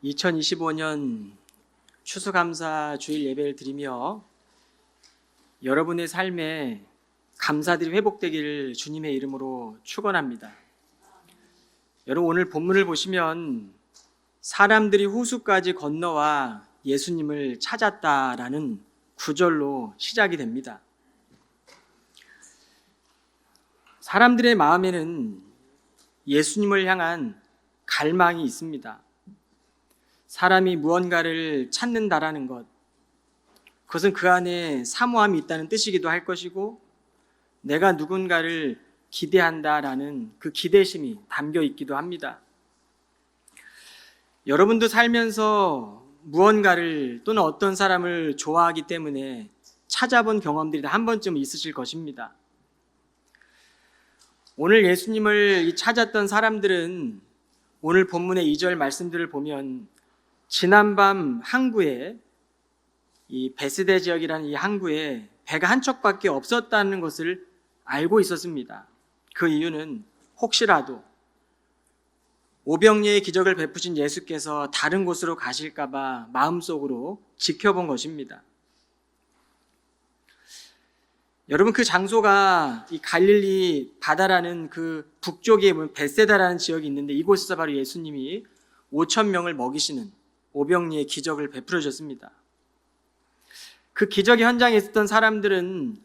2025년 추수감사 주일 예배를 드리며 여러분의 삶에 감사들이 회복되기를 주님의 이름으로 축원합니다. 여러분, 오늘 본문을 보시면 사람들이 호수까지 건너와 예수님을 찾았다라는 구절로 시작이 됩니다. 사람들의 마음에는 예수님을 향한 갈망이 있습니다. 사람이 무언가를 찾는다라는 것, 그것은 그 안에 사모함이 있다는 뜻이기도 할 것이고, 내가 누군가를 기대한다라는 그 기대심이 담겨 있기도 합니다. 여러분도 살면서 무언가를 또는 어떤 사람을 좋아하기 때문에 찾아본 경험들이 다 한 번쯤 있으실 것입니다. 오늘 예수님을 찾았던 사람들은 오늘 본문의 2절 말씀들을 보면 지난밤 항구에, 이 베스데 지역이라는 이 항구에 배가 한 척밖에 없었다는 것을 알고 있었습니다. 그 이유는 혹시라도 오병이의 기적을 베푸신 예수께서 다른 곳으로 가실까 봐 마음속으로 지켜본 것입니다. 여러분, 그 장소가 이 갈릴리 바다라는 그 북쪽에 보면 베세다라는 지역이 있는데, 이곳에서 바로 예수님이 5천 명을 먹이시는 오병이의 기적을 베풀어 줬습니다. 그 기적의 현장에 있었던 사람들은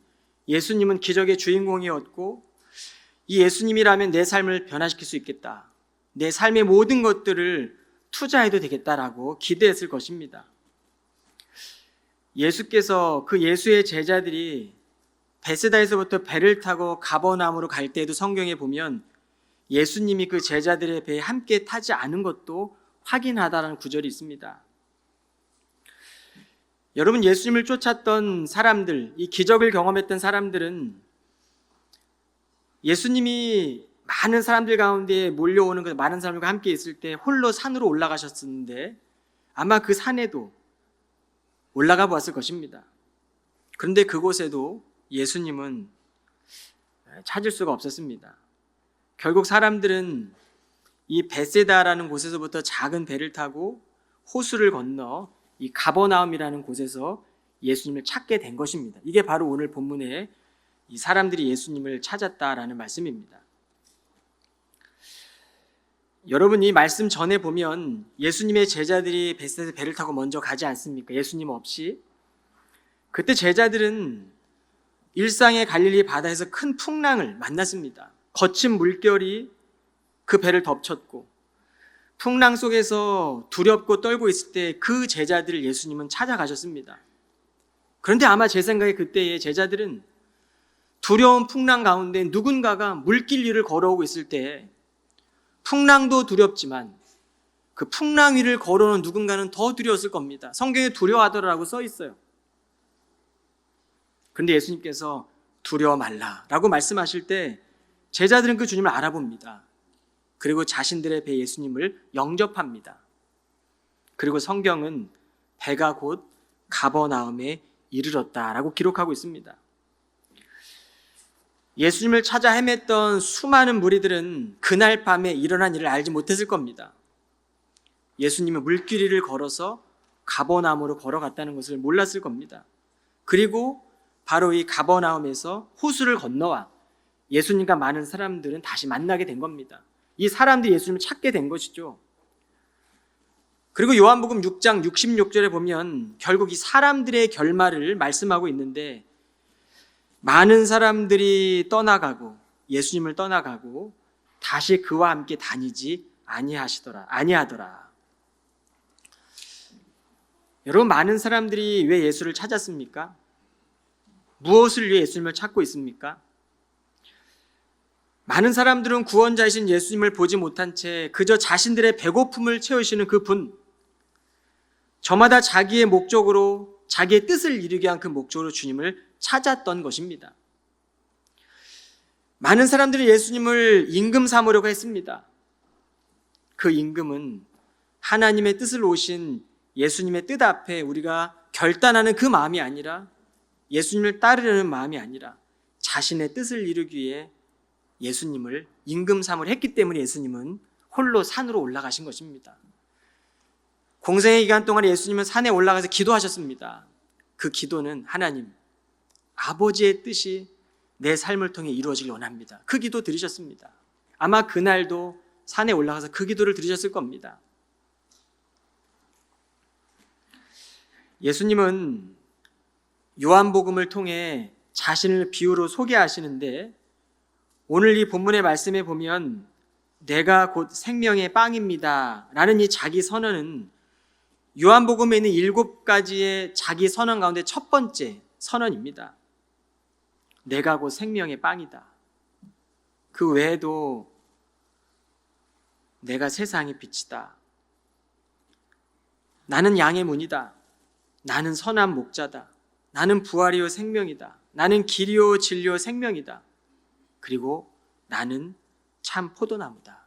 예수님은 기적의 주인공이었고, 이 예수님이라면 내 삶을 변화시킬 수 있겠다, 내 삶의 모든 것들을 투자해도 되겠다라고 기대했을 것입니다. 예수께서 그 예수의 제자들이 베세다에서부터 배를 타고 가버나움으로 갈 때에도 성경에 보면 예수님이 그 제자들의 배에 함께 타지 않은 것도 확인하다라는 구절이 있습니다. 여러분, 예수님을 쫓았던 사람들, 이 기적을 경험했던 사람들은 예수님이 많은 사람들 가운데 몰려오는 그 많은 사람들과 함께 있을 때 홀로 산으로 올라가셨었는데 아마 그 산에도 올라가 보았을 것입니다. 그런데 그곳에도 예수님은 찾을 수가 없었습니다. 결국 사람들은 이 베세다라는 곳에서부터 작은 배를 타고 호수를 건너 이 가버나움이라는 곳에서 예수님을 찾게 된 것입니다. 이게 바로 오늘 본문에 이 사람들이 예수님을 찾았다라는 말씀입니다. 여러분, 이 말씀 전에 보면 예수님의 제자들이 베세다에서 배를 타고 먼저 가지 않습니까? 예수님 없이. 그때 제자들은 일상의 갈릴리 바다에서 큰 풍랑을 만났습니다. 거친 물결이 그 배를 덮쳤고, 풍랑 속에서 두렵고 떨고 있을 때 그 제자들을 예수님은 찾아가셨습니다. 그런데 아마 제 생각에 그때의 제자들은 두려운 풍랑 가운데 누군가가 물길 위를 걸어오고 있을 때 풍랑도 두렵지만 그 풍랑 위를 걸어오는 누군가는 더 두려웠을 겁니다. 성경에 두려워하더라고 써 있어요. 그런데 예수님께서 두려워 말라라고 말씀하실 때 제자들은 그 주님을 알아봅니다. 그리고 자신들의 배 예수님을 영접합니다. 그리고 성경은 배가 곧 가버나움에 이르렀다라고 기록하고 있습니다. 예수님을 찾아 헤맸던 수많은 무리들은 그날 밤에 일어난 일을 알지 못했을 겁니다. 예수님은 물길 위를 걸어서 가버나움으로 걸어갔다는 것을 몰랐을 겁니다. 그리고 바로 이 가버나움에서 호수를 건너와 예수님과 많은 사람들은 다시 만나게 된 겁니다. 이 사람들이 예수님을 찾게 된 것이죠. 그리고 요한복음 6장 66절에 보면 결국 이 사람들의 결말을 말씀하고 있는데, 많은 사람들이 떠나가고 예수님을 떠나가고 다시 그와 함께 다니지 아니하더라. 여러분, 많은 사람들이 왜 예수를 찾았습니까? 무엇을 위해 예수님을 찾고 있습니까? 많은 사람들은 구원자이신 예수님을 보지 못한 채 그저 자신들의 배고픔을 채우시는 그 분, 저마다 자기의 목적으로, 자기의 뜻을 이루기 위한 그 목적으로 주님을 찾았던 것입니다. 많은 사람들이 예수님을 임금 삼으려고 했습니다. 그 임금은 하나님의 뜻을 오신 예수님의 뜻 앞에 우리가 결단하는 그 마음이 아니라, 예수님을 따르려는 마음이 아니라 자신의 뜻을 이루기 위해 예수님을 임금 삼으려 했기 때문에 예수님은 홀로 산으로 올라가신 것입니다. 공생의 기간 동안에 예수님은 산에 올라가서 기도하셨습니다. 그 기도는 하나님, 아버지의 뜻이 내 삶을 통해 이루어지길 원합니다. 그 기도 드리셨습니다. 아마 그날도 산에 올라가서 그 기도를 드리셨을 겁니다. 예수님은 요한복음을 통해 자신을 비유로 소개하시는데 오늘 이 본문의 말씀에 보면 내가 곧 생명의 빵입니다 라는 이 자기 선언은 요한복음에 있는 7가지의 자기 선언 가운데 첫 번째 선언입니다. 내가 곧 생명의 빵이다. 그 외에도 내가 세상의 빛이다. 나는 양의 문이다. 나는 선한 목자다. 나는 부활이요 생명이다. 나는 길이요 진리요 생명이다. 그리고 나는 참 포도나무다.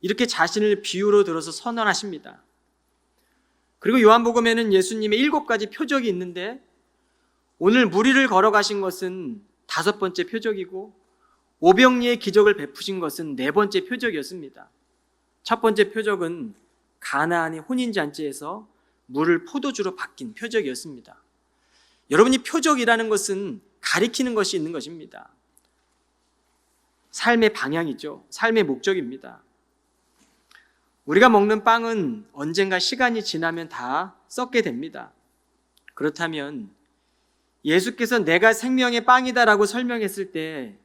이렇게 자신을 비유로 들어서 선언하십니다. 그리고 요한복음에는 예수님의 7가지 표적이 있는데 오늘 무리를 걸어가신 것은 5번째 표적이고 오병이의 기적을 베푸신 것은 4번째 표적이었습니다. 첫 번째 표적은 가나안의 혼인잔치에서 물을 포도주로 바뀐 표적이었습니다. 여러분이 표적이라는 것은 가리키는 것이 있는 것입니다. 삶의 방향이죠. 삶의 목적입니다. 우리가 먹는 빵은 언젠가 시간이 지나면 다 썩게 됩니다. 그렇다면 예수께서 내가 생명의 빵이다라고 설명했을 때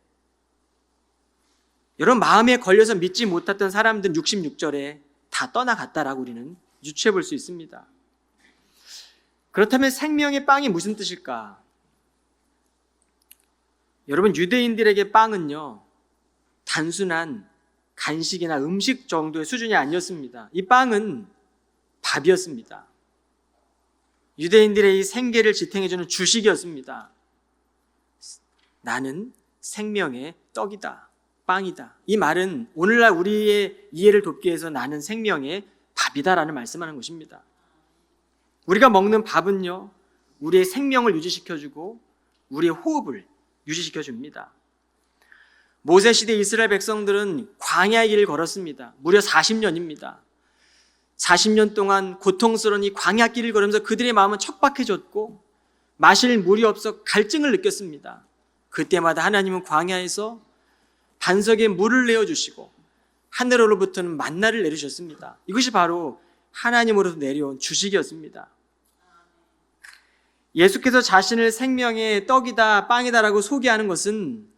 여러분 마음에 걸려서 믿지 못했던 사람들은 66절에 다 떠나갔다라고 우리는 유추해 볼 수 있습니다. 그렇다면 생명의 빵이 무슨 뜻일까? 여러분 유대인들에게 빵은요 단순한 간식이나 음식 정도의 수준이 아니었습니다. 이 빵은 밥이었습니다. 유대인들의 이 생계를 지탱해주는 주식이었습니다. 나는 생명의 떡이다, 빵이다. 이 말은 오늘날 우리의 이해를 돕기 위해서 나는 생명의 밥이다라는 말씀하는 것입니다. 우리가 먹는 밥은요 우리의 생명을 유지시켜주고 우리의 호흡을 유지시켜줍니다. 모세시대 이스라엘 백성들은 광야의 길을 걸었습니다. 무려 40년입니다. 40년 동안 고통스러운 이 광야길을 걸으면서 그들의 마음은 척박해졌고 마실 물이 없어 갈증을 느꼈습니다. 그때마다 하나님은 광야에서 반석에 물을 내어주시고 하늘로부터는 만나를 내리셨습니다. 이것이 바로 하나님으로부터 내려온 주식이었습니다. 예수께서 자신을 생명의 떡이다, 빵이다라고 소개하는 것은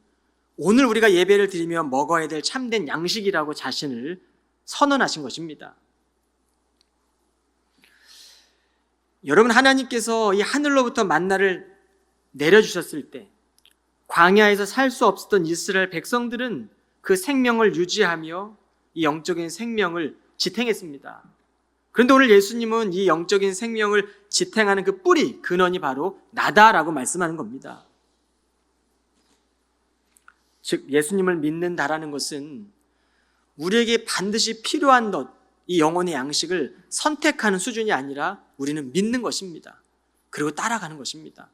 오늘 우리가 예배를 드리며 먹어야 될 참된 양식이라고 자신을 선언하신 것입니다. 여러분 하나님께서 이 하늘로부터 만나를 내려주셨을 때 광야에서 살 수 없었던 이스라엘 백성들은 그 생명을 유지하며 이 영적인 생명을 지탱했습니다. 그런데 오늘 예수님은 이 영적인 생명을 지탱하는 그 뿌리, 근원이 바로 나다라고 말씀하는 겁니다. 즉 예수님을 믿는다라는 것은 우리에게 반드시 필요한 것, 이 영혼의 양식을 선택하는 수준이 아니라 우리는 믿는 것입니다. 그리고 따라가는 것입니다.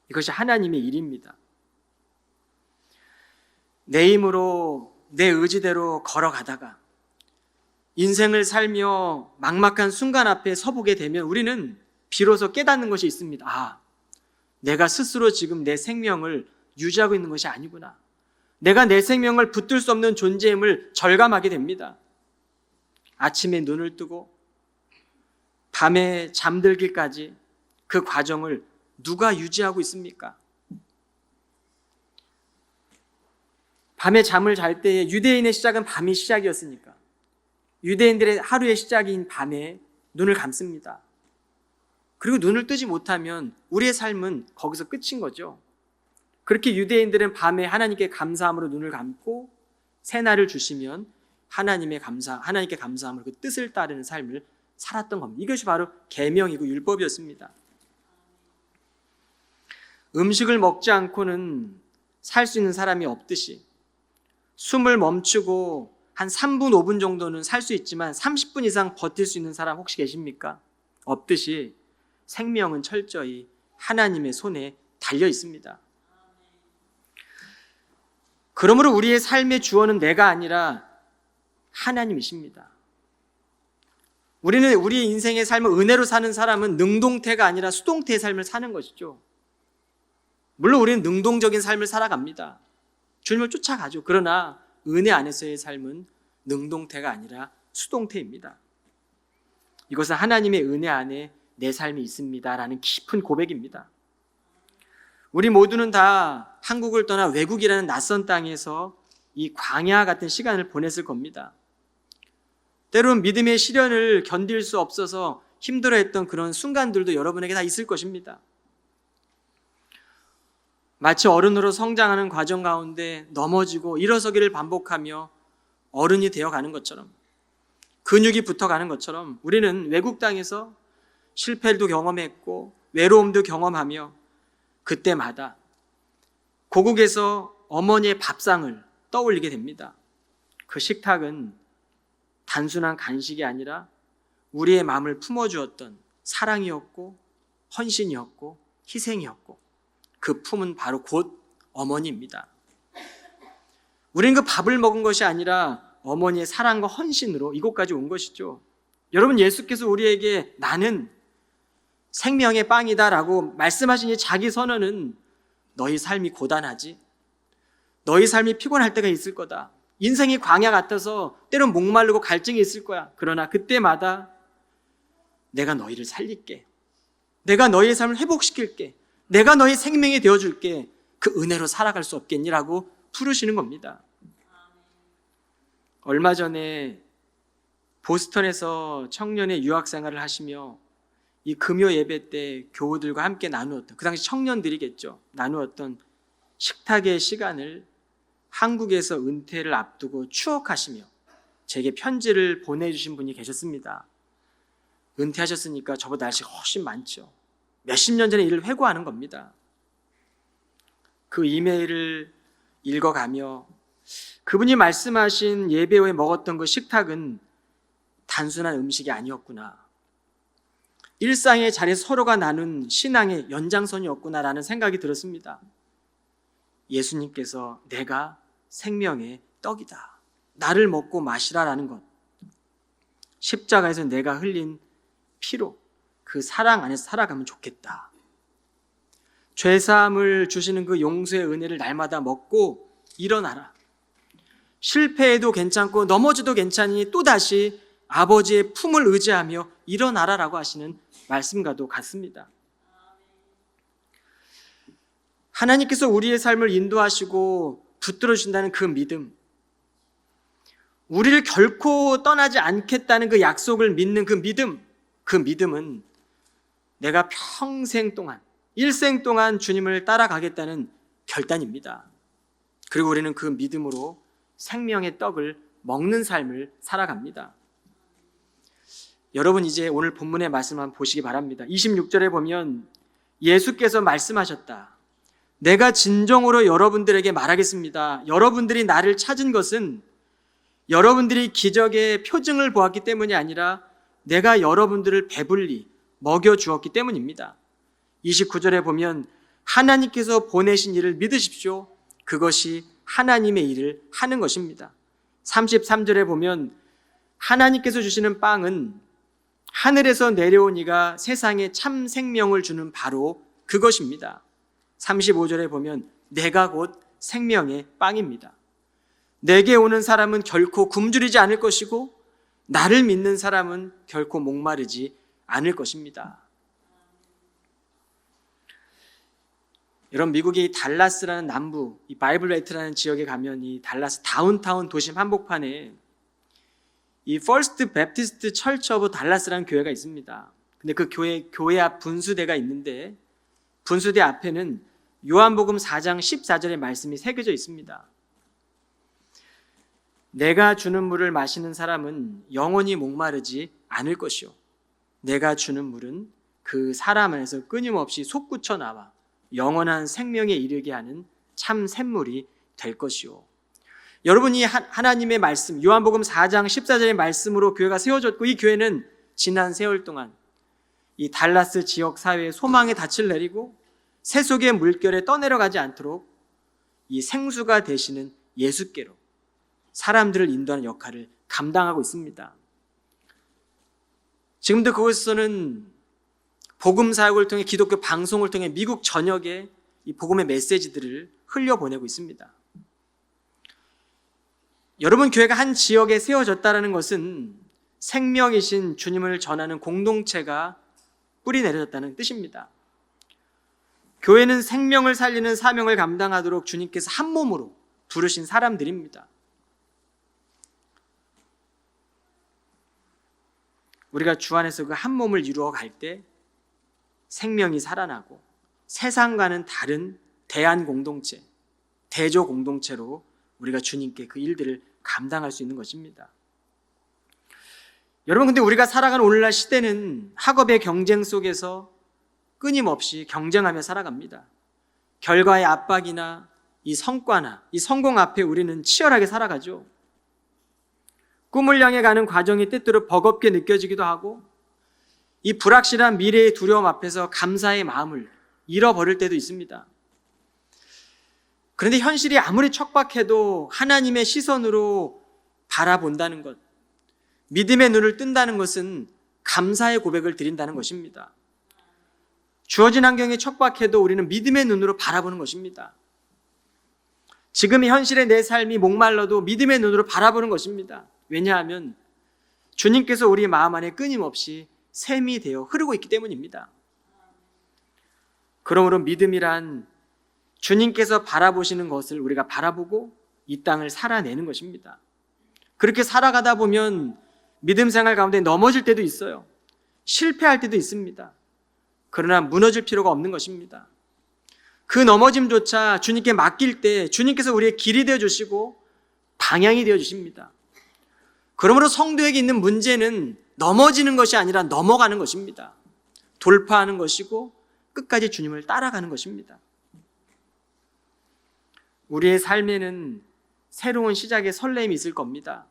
이것이 하나님의 일입니다. 내 힘으로 내 의지대로 걸어가다가 인생을 살며 막막한 순간 앞에 서보게 되면 우리는 비로소 깨닫는 것이 있습니다. 아, 내가 스스로 지금 내 생명을 유지하고 있는 것이 아니구나. 내가 내 생명을 붙들 수 없는 존재임을 절감하게 됩니다. 아침에 눈을 뜨고 밤에 잠들기까지 그 과정을 누가 유지하고 있습니까? 밤에 잠을 잘 때에 유대인의 시작은 밤이 시작이었으니까 유대인들의 하루의 시작인 밤에 눈을 감습니다. 그리고 눈을 뜨지 못하면 우리의 삶은 거기서 끝인 거죠. 그렇게 유대인들은 밤에 하나님께 감사함으로 눈을 감고 새날을 주시면 하나님께 감사함으로 그 뜻을 따르는 삶을 살았던 겁니다. 이것이 바로 계명이고 율법이었습니다. 음식을 먹지 않고는 살 수 있는 사람이 없듯이 숨을 멈추고 한 3분, 5분 정도는 살 수 있지만 30분 이상 버틸 수 있는 사람 혹시 계십니까? 없듯이 생명은 철저히 하나님의 손에 달려 있습니다. 그러므로 우리의 삶의 주어는 내가 아니라 하나님이십니다. 우리는 우리 인생의 삶을 은혜로 사는 사람은 능동태가 아니라 수동태의 삶을 사는 것이죠. 물론 우리는 능동적인 삶을 살아갑니다. 주님을 쫓아가죠. 그러나 은혜 안에서의 삶은 능동태가 아니라 수동태입니다. 이것은 하나님의 은혜 안에 내 삶이 있습니다라는 깊은 고백입니다. 우리 모두는 다 한국을 떠나 외국이라는 낯선 땅에서 이 광야 같은 시간을 보냈을 겁니다. 때로는 믿음의 시련을 견딜 수 없어서 힘들어했던 그런 순간들도 여러분에게 다 있을 것입니다. 마치 어른으로 성장하는 과정 가운데 넘어지고 일어서기를 반복하며 어른이 되어가는 것처럼, 근육이 붙어가는 것처럼 우리는 외국 땅에서 실패도 경험했고 외로움도 경험하며 그때마다 고국에서 어머니의 밥상을 떠올리게 됩니다. 그 식탁은 단순한 간식이 아니라 우리의 마음을 품어주었던 사랑이었고 헌신이었고 희생이었고 그 품은 바로 곧 어머니입니다. 우리는 그 밥을 먹은 것이 아니라 어머니의 사랑과 헌신으로 이곳까지 온 것이죠. 여러분, 예수께서 우리에게 나는 생명의 빵이다라고 말씀하신 이 자기 선언은 너희 삶이 고단하지, 너희 삶이 피곤할 때가 있을 거다, 인생이 광야 같아서 때론 목마르고 갈증이 있을 거야. 그러나 그때마다 내가 너희를 살릴게, 내가 너희의 삶을 회복시킬게, 내가 너희 생명이 되어줄게, 그 은혜로 살아갈 수 없겠니라고 부르시는 겁니다. 얼마 전에 보스턴에서 청년의 유학생활을 하시며 이 금요 예배 때 교우들과 함께 나누었던, 그 당시 청년들이겠죠, 나누었던 식탁의 시간을 한국에서 은퇴를 앞두고 추억하시며 제게 편지를 보내주신 분이 계셨습니다. 은퇴하셨으니까 저보다 날씨가 훨씬 많죠. 몇십 년 전의 일을 회고하는 겁니다. 그 이메일을 읽어가며 그분이 말씀하신 예배 후에 먹었던 그 식탁은 단순한 음식이 아니었구나, 일상의 자리에서 서로가 나눈 신앙의 연장선이었구나라는 생각이 들었습니다. 예수님께서 내가 생명의 떡이다, 나를 먹고 마시라라는 것, 십자가에서 내가 흘린 피로 그 사랑 안에서 살아가면 좋겠다, 죄사함을 주시는 그 용서의 은혜를 날마다 먹고 일어나라, 실패해도 괜찮고 넘어져도 괜찮으니 또다시 아버지의 품을 의지하며 일어나라라고 하시는 말씀과도 같습니다. 하나님께서 우리의 삶을 인도하시고 붙들어 주신다는 그 믿음, 우리를 결코 떠나지 않겠다는 그 약속을 믿는 그 믿음은 내가 평생 동안, 일생 동안 주님을 따라가겠다는 결단입니다. 그리고 우리는 그 믿음으로 생명의 떡을 먹는 삶을 살아갑니다. 여러분, 이제 오늘 본문의 말씀 한번 보시기 바랍니다. 26절에 보면 예수께서 말씀하셨다. 내가 진정으로 여러분들에게 말하겠습니다. 여러분들이 나를 찾은 것은 여러분들이 기적의 표징을 보았기 때문이 아니라 내가 여러분들을 배불리 먹여주었기 때문입니다. 29절에 보면 하나님께서 보내신 일을 믿으십시오. 그것이 하나님의 일을 하는 것입니다. 33절에 보면 하나님께서 주시는 빵은 하늘에서 내려온 이가 세상에 참 생명을 주는 바로 그것입니다. 35절에 보면 내가 곧 생명의 빵입니다. 내게 오는 사람은 결코 굶주리지 않을 것이고 나를 믿는 사람은 결코 목마르지 않을 것입니다. 여러분, 미국의 달라스라는 남부, 이 바이블레이트라는 지역에 가면 이 달라스 다운타운 도심 한복판에 이 퍼스트 베프티스트 철치 오브 달라스라는 교회가 있습니다. 근데 그 교회 앞 분수대가 있는데 분수대 앞에는 요한복음 4장 14절의 말씀이 새겨져 있습니다. 내가 주는 물을 마시는 사람은 영원히 목마르지 않을 것이요, 내가 주는 물은 그 사람 안에서 끊임없이 솟구쳐 나와 영원한 생명에 이르게 하는 참 샘물이 될 것이요. 여러분이 하나님의 말씀, 요한복음 4장 14절의 말씀으로 교회가 세워졌고, 이 교회는 지난 세월 동안 이 달라스 지역 사회의 소망의 닻을 내리고 세속의 물결에 떠내려가지 않도록 이 생수가 되시는 예수께로 사람들을 인도하는 역할을 감당하고 있습니다. 지금도 그곳에서는 복음 사역을 통해 기독교 방송을 통해 미국 전역에 이 복음의 메시지들을 흘려보내고 있습니다. 여러분 교회가 한 지역에 세워졌다는 것은 생명이신 주님을 전하는 공동체가 뿌리 내려졌다는 뜻입니다. 교회는 생명을 살리는 사명을 감당하도록 주님께서 한 몸으로 부르신 사람들입니다. 우리가 주 안에서 그 한 몸을 이루어 갈 때 생명이 살아나고 세상과는 다른 대안 공동체, 대조 공동체로 우리가 주님께 그 일들을 감당할 수 있는 것입니다. 여러분, 근데 우리가 살아가는 오늘날 시대는 학업의 경쟁 속에서 끊임없이 경쟁하며 살아갑니다. 결과의 압박이나 이 성과나 이 성공 앞에 우리는 치열하게 살아가죠. 꿈을 향해 가는 과정이 때때로 버겁게 느껴지기도 하고 이 불확실한 미래의 두려움 앞에서 감사의 마음을 잃어버릴 때도 있습니다. 그런데 현실이 아무리 척박해도 하나님의 시선으로 바라본다는 것, 믿음의 눈을 뜬다는 것은 감사의 고백을 드린다는 것입니다. 주어진 환경이 척박해도 우리는 믿음의 눈으로 바라보는 것입니다. 지금의 현실의 내 삶이 목말라도 믿음의 눈으로 바라보는 것입니다. 왜냐하면 주님께서 우리 마음 안에 끊임없이 샘이 되어 흐르고 있기 때문입니다. 그러므로 믿음이란 주님께서 바라보시는 것을 우리가 바라보고 이 땅을 살아내는 것입니다. 그렇게 살아가다 보면 믿음 생활 가운데 넘어질 때도 있어요. 실패할 때도 있습니다. 그러나 무너질 필요가 없는 것입니다. 그 넘어짐조차 주님께 맡길 때 주님께서 우리의 길이 되어주시고 방향이 되어주십니다. 그러므로 성도에게 있는 문제는 넘어지는 것이 아니라 넘어가는 것입니다. 돌파하는 것이고 끝까지 주님을 따라가는 것입니다. 우리의 삶에는 새로운 시작의 설렘이 있을 겁니다.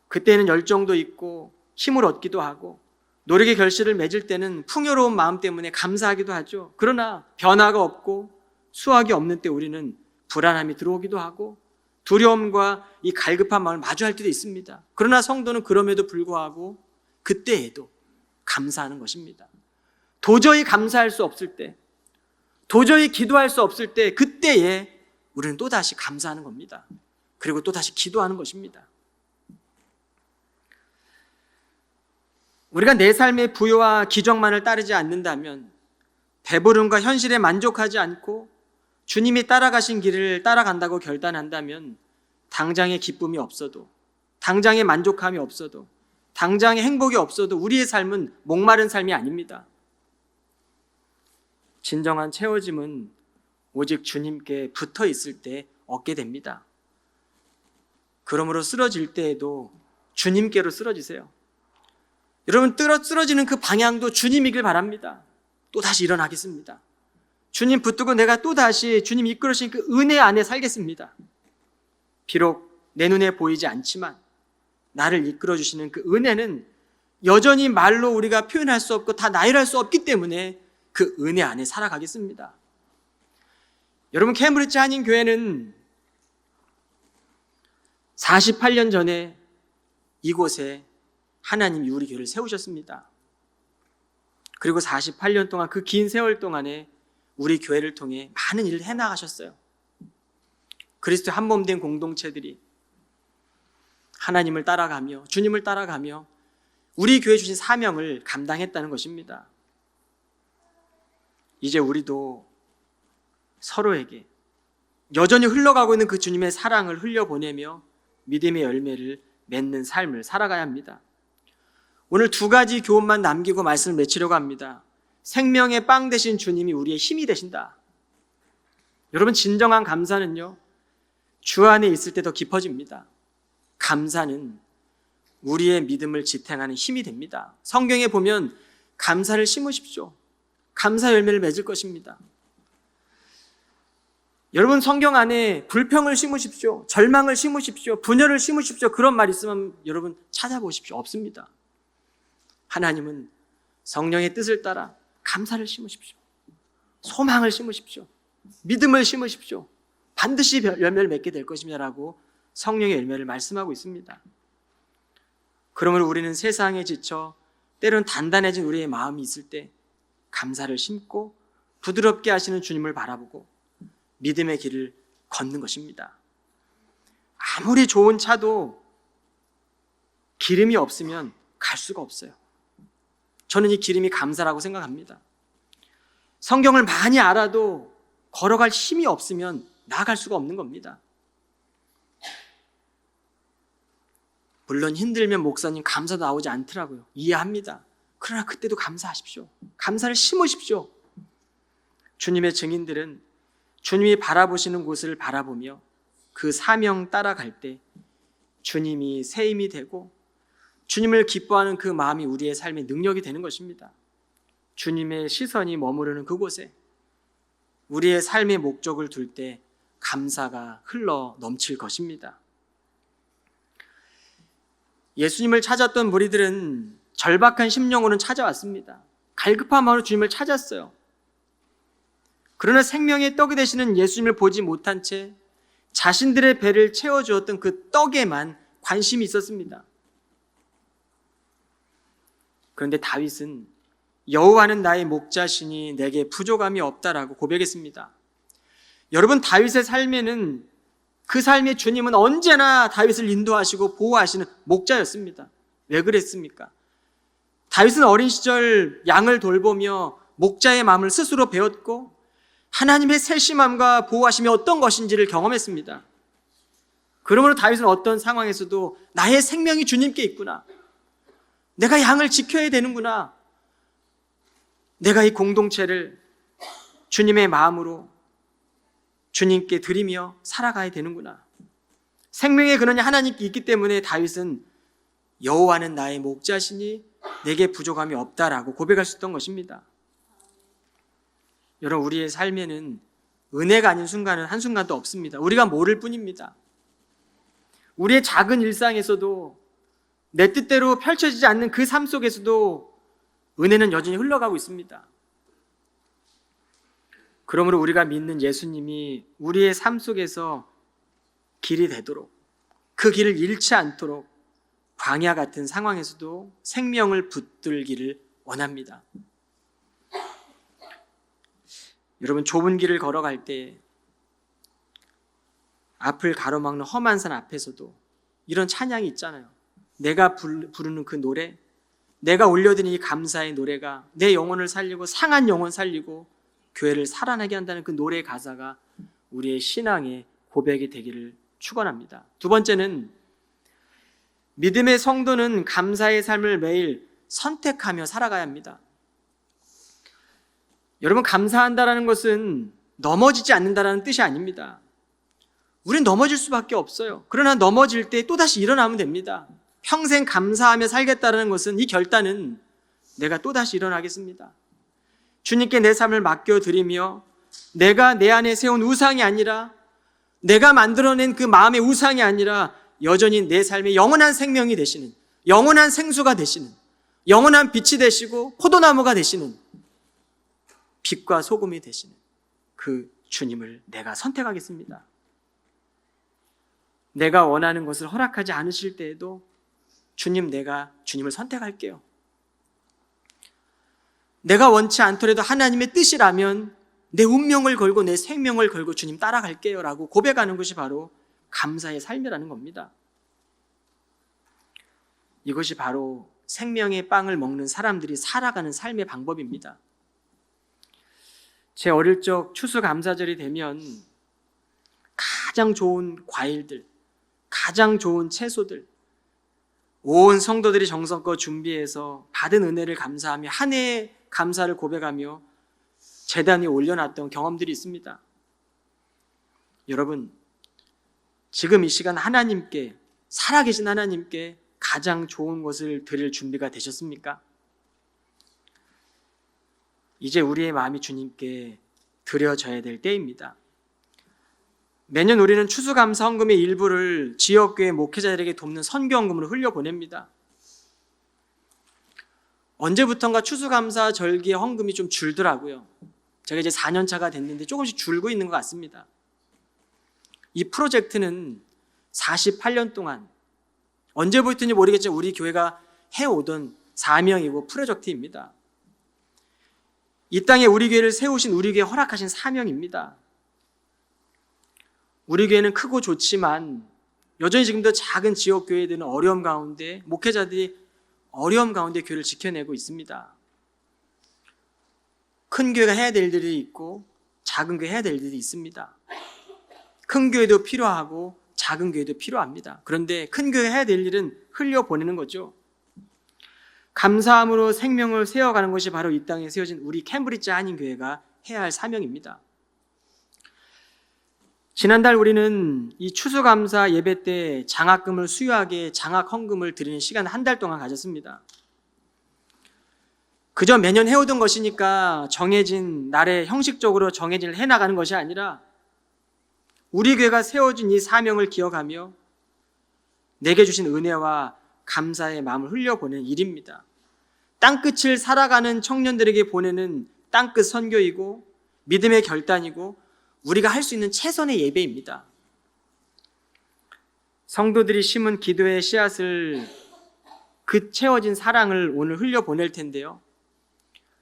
그때는 열정도 있고 힘을 얻기도 하고 노력의 결실을 맺을 때는 풍요로운 마음 때문에 감사하기도 하죠. 그러나 변화가 없고 수확이 없는 때 우리는 불안함이 들어오기도 하고 두려움과 이 갈급한 마음을 마주할 때도 있습니다. 그러나 성도는 그럼에도 불구하고 그때에도 감사하는 것입니다. 도저히 감사할 수 없을 때, 도저히 기도할 수 없을 때 그때에 우리는 또다시 감사하는 겁니다. 그리고 또다시 기도하는 것입니다. 우리가 내 삶의 부요와 기적만을 따르지 않는다면 배부름과 현실에 만족하지 않고 주님이 따라가신 길을 따라간다고 결단한다면 당장의 기쁨이 없어도 당장의 만족함이 없어도 당장의 행복이 없어도 우리의 삶은 목마른 삶이 아닙니다. 진정한 채워짐은 오직 주님께 붙어 있을 때 얻게 됩니다. 그러므로 쓰러질 때에도 주님께로 쓰러지세요. 여러분, 쓰러지는 그 방향도 주님이길 바랍니다. 또다시 일어나겠습니다. 주님 붙들고 내가 또다시 주님 이끌으신 그 은혜 안에 살겠습니다. 비록 내 눈에 보이지 않지만 나를 이끌어주시는 그 은혜는 여전히 말로 우리가 표현할 수 없고 다 나열할 수 없기 때문에 그 은혜 안에 살아가겠습니다. 여러분, 케임브리지 한인교회는 48년 전에 이곳에 하나님이 우리 교회를 세우셨습니다. 그리고 48년 동안 그 긴 세월 동안에 우리 교회를 통해 많은 일을 해나가셨어요. 그리스도 한 몸 된 공동체들이 하나님을 따라가며 주님을 따라가며 우리 교회 주신 사명을 감당했다는 것입니다. 이제 우리도 서로에게 여전히 흘러가고 있는 그 주님의 사랑을 흘려보내며 믿음의 열매를 맺는 삶을 살아가야 합니다. 오늘 두 가지 교훈만 남기고 말씀을 맺히려고 합니다. 생명의 빵 되신 주님이 우리의 힘이 되신다. 여러분, 진정한 감사는요, 주 안에 있을 때 더 깊어집니다. 감사는 우리의 믿음을 지탱하는 힘이 됩니다. 성경에 보면 감사를 심으십시오. 감사 열매를 맺을 것입니다. 여러분, 성경 안에 불평을 심으십시오. 절망을 심으십시오. 분열을 심으십시오. 그런 말 있으면 여러분 찾아보십시오. 없습니다. 하나님은 성령의 뜻을 따라 감사를 심으십시오. 소망을 심으십시오. 믿음을 심으십시오. 반드시 열매를 맺게 될 것입니다라고 성령의 열매를 말씀하고 있습니다. 그러므로 우리는 세상에 지쳐 때로는 단단해진 우리의 마음이 있을 때 감사를 심고 부드럽게 하시는 주님을 바라보고 믿음의 길을 걷는 것입니다. 아무리 좋은 차도 기름이 없으면 갈 수가 없어요. 저는 이 기름이 감사라고 생각합니다. 성경을 많이 알아도 걸어갈 힘이 없으면 나아갈 수가 없는 겁니다. 물론 힘들면 목사님 감사도 나오지 않더라고요. 이해합니다. 그러나 그때도 감사하십시오. 감사를 심으십시오. 주님의 증인들은 주님이 바라보시는 곳을 바라보며 그 사명 따라갈 때 주님이 새 힘이 되고 주님을 기뻐하는 그 마음이 우리의 삶의 능력이 되는 것입니다. 주님의 시선이 머무르는 그곳에 우리의 삶의 목적을 둘 때 감사가 흘러 넘칠 것입니다. 예수님을 찾았던 무리들은 절박한 심령으로는 찾아왔습니다. 갈급한 마음으로 주님을 찾았어요. 그러나 생명의 떡이 되시는 예수님을 보지 못한 채 자신들의 배를 채워주었던 그 떡에만 관심이 있었습니다. 그런데 다윗은 여호와는 나의 목자시니 내게 부족함이 없다라고 고백했습니다. 여러분, 다윗의 삶에는 그 삶의 주님은 언제나 다윗을 인도하시고 보호하시는 목자였습니다. 왜 그랬습니까? 다윗은 어린 시절 양을 돌보며 목자의 마음을 스스로 배웠고 하나님의 세심함과 보호하심이 어떤 것인지를 경험했습니다. 그러므로 다윗은 어떤 상황에서도 나의 생명이 주님께 있구나, 내가 양을 지켜야 되는구나, 내가 이 공동체를 주님의 마음으로 주님께 드리며 살아가야 되는구나, 생명의 근원이 하나님께 있기 때문에 다윗은 여호와는 나의 목자시니 내게 부족함이 없다라고 고백할 수 있던 것입니다. 여러분, 우리의 삶에는 은혜가 아닌 순간은 한순간도 없습니다. 우리가 모를 뿐입니다. 우리의 작은 일상에서도 내 뜻대로 펼쳐지지 않는 그 삶 속에서도 은혜는 여전히 흘러가고 있습니다. 그러므로 우리가 믿는 예수님이 우리의 삶 속에서 길이 되도록, 그 길을 잃지 않도록 광야 같은 상황에서도 생명을 붙들기를 원합니다. 여러분, 좁은 길을 걸어갈 때 앞을 가로막는 험한 산 앞에서도 이런 찬양이 있잖아요. 내가 부르는 그 노래, 내가 올려드린 이 감사의 노래가 내 영혼을 살리고 상한 영혼 살리고 교회를 살아나게 한다는 그 노래의 가사가 우리의 신앙의 고백이 되기를 축원합니다. 두 번째는 믿음의 성도는 감사의 삶을 매일 선택하며 살아가야 합니다. 여러분, 감사한다라는 것은 넘어지지 않는다라는 뜻이 아닙니다. 우린 넘어질 수밖에 없어요. 그러나 넘어질 때 또다시 일어나면 됩니다. 평생 감사하며 살겠다는 것은, 이 결단은 내가 또다시 일어나겠습니다. 주님께 내 삶을 맡겨드리며 내가 내 안에 세운 우상이 아니라, 내가 만들어낸 그 마음의 우상이 아니라 여전히 내 삶의 영원한 생명이 되시는, 영원한 생수가 되시는, 영원한 빛이 되시고 포도나무가 되시는, 빛과 소금이 되시는 그 주님을 내가 선택하겠습니다. 내가 원하는 것을 허락하지 않으실 때에도 주님, 내가 주님을 선택할게요. 내가 원치 않더라도 하나님의 뜻이라면 내 운명을 걸고 내 생명을 걸고 주님 따라갈게요 라고 고백하는 것이 바로 감사의 삶이라는 겁니다. 이것이 바로 생명의 빵을 먹는 사람들이 살아가는 삶의 방법입니다. 제 어릴 적 추수감사절이 되면 가장 좋은 과일들, 가장 좋은 채소들, 온 성도들이 정성껏 준비해서 받은 은혜를 감사하며 한 해의 감사를 고백하며 제단 위에 올려놨던 경험들이 있습니다. 여러분, 지금 이 시간 하나님께, 살아계신 하나님께 가장 좋은 것을 드릴 준비가 되셨습니까? 이제 우리의 마음이 주님께 드려져야 될 때입니다. 매년 우리는 추수감사 헌금의 일부를 지역교회 목회자들에게 돕는 선교헌금으로 흘려보냅니다. 언제부턴가 추수감사 절기의 헌금이 좀 줄더라고요. 제가 이제 4년차가 됐는데 조금씩 줄고 있는 것 같습니다. 이 프로젝트는 48년 동안 언제부터인지 모르겠지만 우리 교회가 해오던 사명이고 프로젝트입니다. 이 땅에 우리 교회를 세우신 우리 교회에 허락하신 사명입니다. 우리 교회는 크고 좋지만 여전히 지금도 작은 지역 교회들은 어려움 가운데, 목회자들이 어려움 가운데 교회를 지켜내고 있습니다. 큰 교회가 해야 될 일이 있고 작은 교회 해야 될 일이 있습니다. 큰 교회도 필요하고 작은 교회도 필요합니다. 그런데 큰 교회 해야 될 일은 흘려보내는 거죠. 감사함으로 생명을 세워가는 것이 바로 이 땅에 세워진 우리 캠브리지 한인교회가 해야 할 사명입니다. 지난달 우리는 이 추수감사 예배 때 장학금을 수여하게 장학 헌금을 드리는 시간을 한 달 동안 가졌습니다. 그저 매년 해오던 것이니까 정해진 날에 형식적으로 정해진 일을 해나가는 것이 아니라 우리 교회가 세워진 이 사명을 기억하며 내게 주신 은혜와 감사의 마음을 흘려보내는 일입니다. 땅끝을 살아가는 청년들에게 보내는 땅끝 선교이고 믿음의 결단이고 우리가 할 수 있는 최선의 예배입니다. 성도들이 심은 기도의 씨앗을 그 채워진 사랑을 오늘 흘려보낼 텐데요.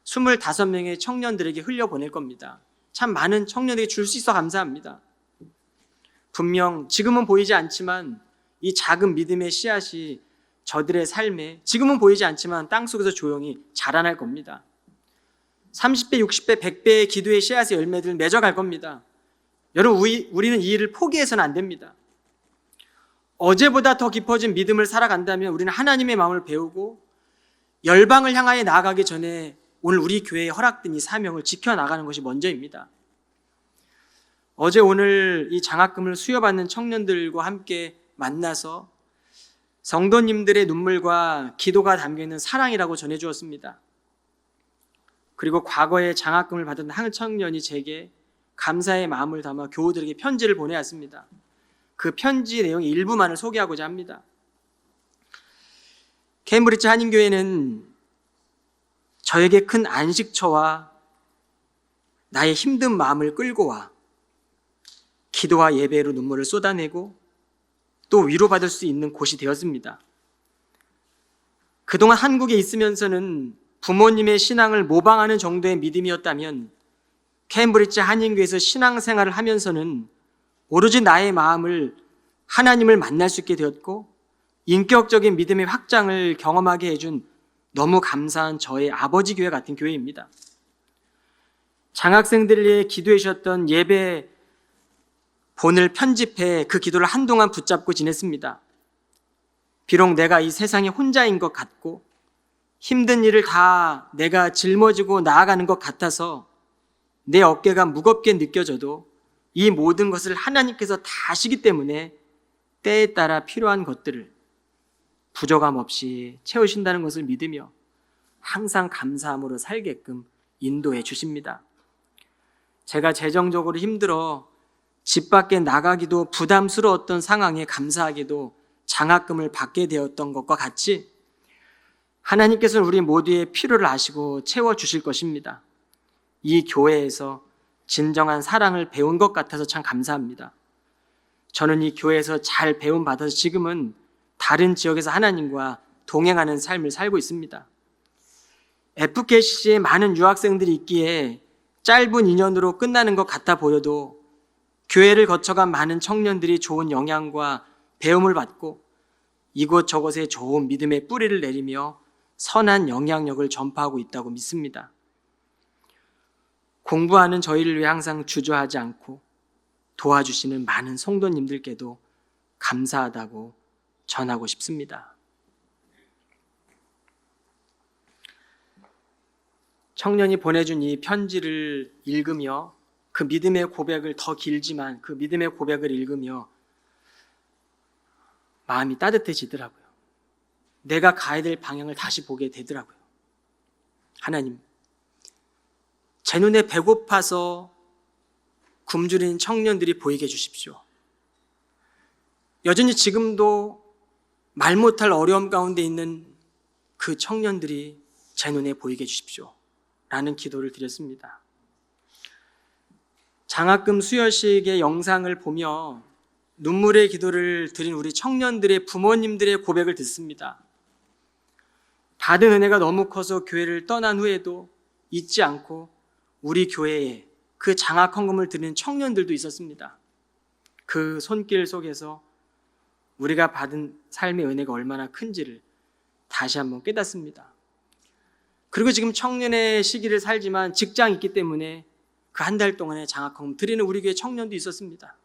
25명의 청년들에게 흘려보낼 겁니다. 참 많은 청년에게 줄 수 있어 감사합니다. 분명 지금은 보이지 않지만 이 작은 믿음의 씨앗이 저들의 삶에 지금은 보이지 않지만 땅속에서 조용히 자라날 겁니다. 30배, 60배, 100배의 기도의 씨앗의 열매들을 맺어갈 겁니다. 여러분, 우리는 이 일을 포기해서는 안 됩니다. 어제보다 더 깊어진 믿음을 살아간다면 우리는 하나님의 마음을 배우고 열방을 향하여 나아가기 전에 오늘 우리 교회에 허락된 이 사명을 지켜나가는 것이 먼저입니다. 어제 오늘 이 장학금을 수여받는 청년들과 함께 만나서 성도님들의 눈물과 기도가 담겨있는 사랑이라고 전해주었습니다. 그리고 과거에 장학금을 받은 한 청년이 제게 감사의 마음을 담아 교우들에게 편지를 보내왔습니다. 그 편지 내용의 일부만을 소개하고자 합니다. 캠브리지 한인교회는 저에게 큰 안식처와 나의 힘든 마음을 끌고 와 기도와 예배로 눈물을 쏟아내고 또 위로받을 수 있는 곳이 되었습니다. 그동안 한국에 있으면서는 부모님의 신앙을 모방하는 정도의 믿음이었다면 캠브리지 한인교회에서 신앙생활을 하면서는 오로지 나의 마음을 하나님을 만날 수 있게 되었고 인격적인 믿음의 확장을 경험하게 해준 너무 감사한 저의 아버지 교회 같은 교회입니다. 장학생들을 위해 기도해 주셨던 예배 본을 편집해 그 기도를 한동안 붙잡고 지냈습니다. 비록 내가 이 세상에 혼자인 것 같고 힘든 일을 다 내가 짊어지고 나아가는 것 같아서 내 어깨가 무겁게 느껴져도 이 모든 것을 하나님께서 다 아시기 때문에 때에 따라 필요한 것들을 부족함 없이 채우신다는 것을 믿으며 항상 감사함으로 살게끔 인도해 주십니다. 제가 재정적으로 힘들어 집 밖에 나가기도 부담스러웠던 상황에 감사하게도 장학금을 받게 되었던 것과 같이 하나님께서는 우리 모두의 필요를 아시고 채워주실 것입니다. 이 교회에서 진정한 사랑을 배운 것 같아서 참 감사합니다. 저는 이 교회에서 잘 배움받아서 지금은 다른 지역에서 하나님과 동행하는 삶을 살고 있습니다. FKCC에 많은 유학생들이 있기에 짧은 2년으로 끝나는 것 같아 보여도 교회를 거쳐간 많은 청년들이 좋은 영향과 배움을 받고 이곳저곳에 좋은 믿음의 뿌리를 내리며 선한 영향력을 전파하고 있다고 믿습니다. 공부하는 저희를 위해 항상 주저하지 않고 도와주시는 많은 성도님들께도 감사하다고 전하고 싶습니다. 청년이 보내준 이 편지를 읽으며 그 믿음의 고백을 더 길지만 그 믿음의 고백을 읽으며 마음이 따뜻해지더라고요. 내가 가야 될 방향을 다시 보게 되더라고요. 하나님, 제 눈에 배고파서 굶주린 청년들이 보이게 해주십시오. 여전히 지금도 말 못할 어려움 가운데 있는 그 청년들이 제 눈에 보이게 해주십시오. 라는 기도를 드렸습니다. 장학금 수여식의 영상을 보며 눈물의 기도를 드린 우리 청년들의 부모님들의 고백을 듣습니다. 받은 은혜가 너무 커서 교회를 떠난 후에도 잊지 않고 우리 교회에 그 장학 헌금을 드리는 청년들도 있었습니다. 그 손길 속에서 우리가 받은 삶의 은혜가 얼마나 큰지를 다시 한번 깨닫습니다. 그리고 지금 청년의 시기를 살지만 직장이 있기 때문에 그 한 달 동안의 장학 헌금 드리는 우리 교회 청년도 있었습니다.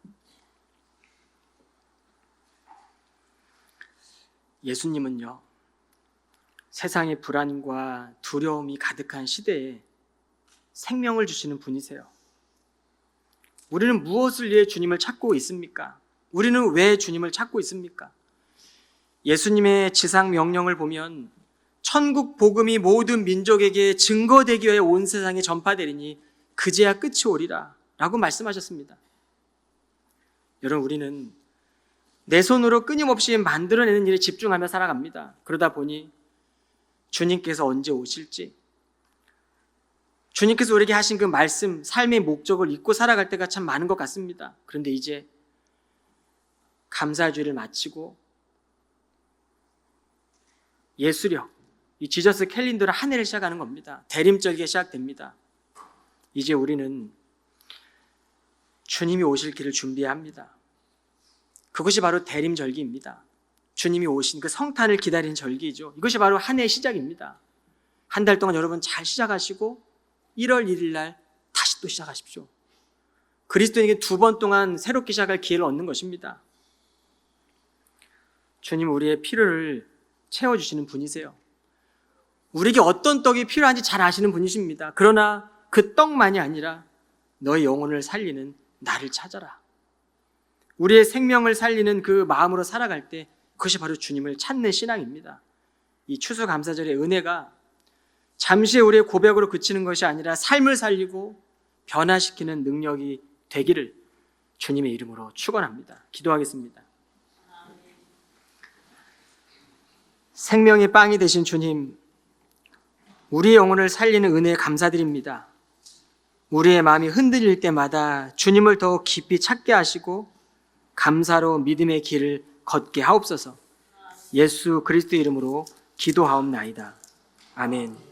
예수님은요, 세상의 불안과 두려움이 가득한 시대에 생명을 주시는 분이세요. 우리는 무엇을 위해 주님을 찾고 있습니까? 우리는 왜 주님을 찾고 있습니까? 예수님의 지상 명령을 보면 천국 복음이 모든 민족에게 증거되기 위해 온 세상에 전파되리니 그제야 끝이 오리라 라고 말씀하셨습니다. 여러분, 우리는 내 손으로 끊임없이 만들어내는 일에 집중하며 살아갑니다. 그러다 보니 주님께서 언제 오실지, 주님께서 우리에게 하신 그 말씀, 삶의 목적을 잊고 살아갈 때가 참 많은 것 같습니다. 그런데 이제 감사주의를 마치고 예수력, 이 지저스 캘린더로 한 해를 시작하는 겁니다. 대림절기가 시작됩니다. 이제 우리는 주님이 오실 길을 준비해야 합니다. 그것이 바로 대림절기입니다. 주님이 오신 그 성탄을 기다리는 절기이죠. 이것이 바로 한 해의 시작입니다. 한 달 동안 여러분 잘 시작하시고 1월 1일 날 다시 또 시작하십시오. 그리스도인에게 2번 동안 새롭게 시작할 기회를 얻는 것입니다. 주님, 우리의 필요를 채워주시는 분이세요. 우리에게 어떤 떡이 필요한지 잘 아시는 분이십니다. 그러나 그 떡만이 아니라 너의 영혼을 살리는 나를 찾아라. 우리의 생명을 살리는 그 마음으로 살아갈 때 그것이 바로 주님을 찾는 신앙입니다. 이 추수감사절의 은혜가 잠시 우리의 고백으로 그치는 것이 아니라 삶을 살리고 변화시키는 능력이 되기를 주님의 이름으로 축원합니다. 기도하겠습니다. 생명의 빵이 되신 주님, 우리의 영혼을 살리는 은혜에 감사드립니다. 우리의 마음이 흔들릴 때마다 주님을 더욱 깊이 찾게 하시고 감사로 믿음의 길을 걷게 하옵소서. 예수 그리스도 이름으로 기도하옵나이다. 아멘.